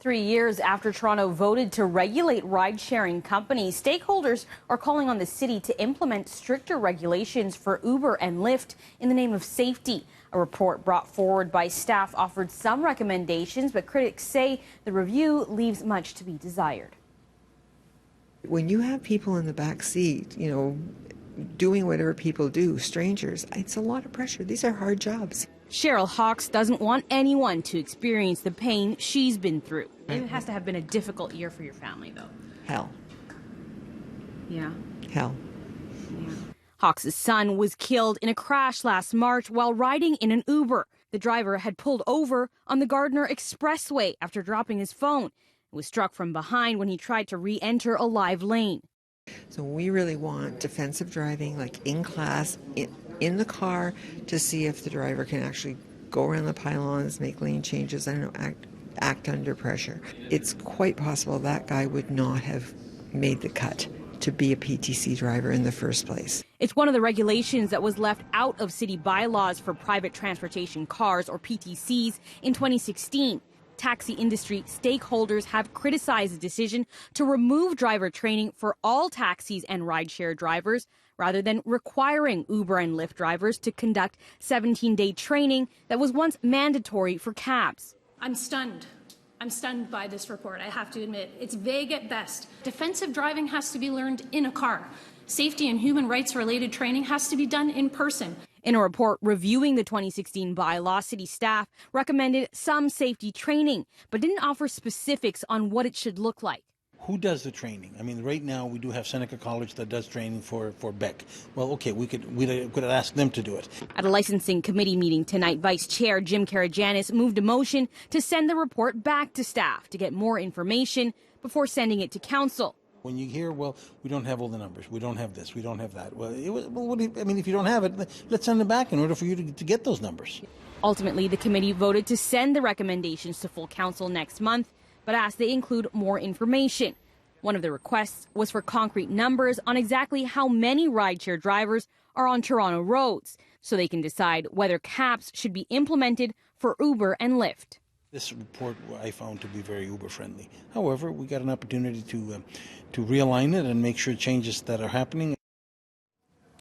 3 years after Toronto voted to regulate ride-sharing companies, stakeholders are calling on the city to implement stricter regulations for Uber and Lyft in the name of safety. A report brought forward by staff offered some recommendations, but critics say the review leaves much to be desired. When you have people in the back seat, doing whatever people do, strangers, it's a lot of pressure. These are hard jobs. Cheryl Hawkes doesn't want anyone to experience the pain she's been through. It has to have been a difficult year for your family, though. Hell. Yeah. Hell. Yeah. Hawkes' son was killed in a crash last March while riding in an Uber. The driver had pulled over on the Gardiner Expressway after dropping his phone. It was struck from behind when he tried to re-enter a live lane. So we really want defensive driving, like in class, in the car, to see if the driver can actually go around the pylons, make lane changes, act under pressure. It's quite possible that guy would not have made the cut to be a PTC driver in the first place. It's one of the regulations that was left out of city bylaws for private transportation cars, or PTCs, in 2016. Taxi industry stakeholders have criticized the decision to remove driver training for all taxis and rideshare drivers, rather than requiring Uber and Lyft drivers to conduct 17-day training that was once mandatory for cabs. I'm stunned. I'm stunned by this report, I have to admit. It's vague at best. Defensive driving has to be learned in a car. Safety and human rights related training has to be done in person. In a report reviewing the 2016 bylaw, city staff recommended some safety training, but didn't offer specifics on what it should look like. Who does the training? I mean, right now we do have Seneca College that does training for Beck. Well, okay, we could ask them to do it. At a licensing committee meeting tonight, Vice Chair Jim Karajanis moved a motion to send the report back to staff to get more information before sending it to council. When you hear, well, we don't have all the numbers, we don't have this, we don't have that. Well, if you don't have it, let's send it back in order for you to get those numbers. Ultimately, the committee voted to send the recommendations to full council next month, but asked they include more information. One of the requests was for concrete numbers on exactly how many rideshare drivers are on Toronto roads, so they can decide whether caps should be implemented for Uber and Lyft. This report I found to be very Uber-friendly. However, we got an opportunity to realign it and make sure changes that are happening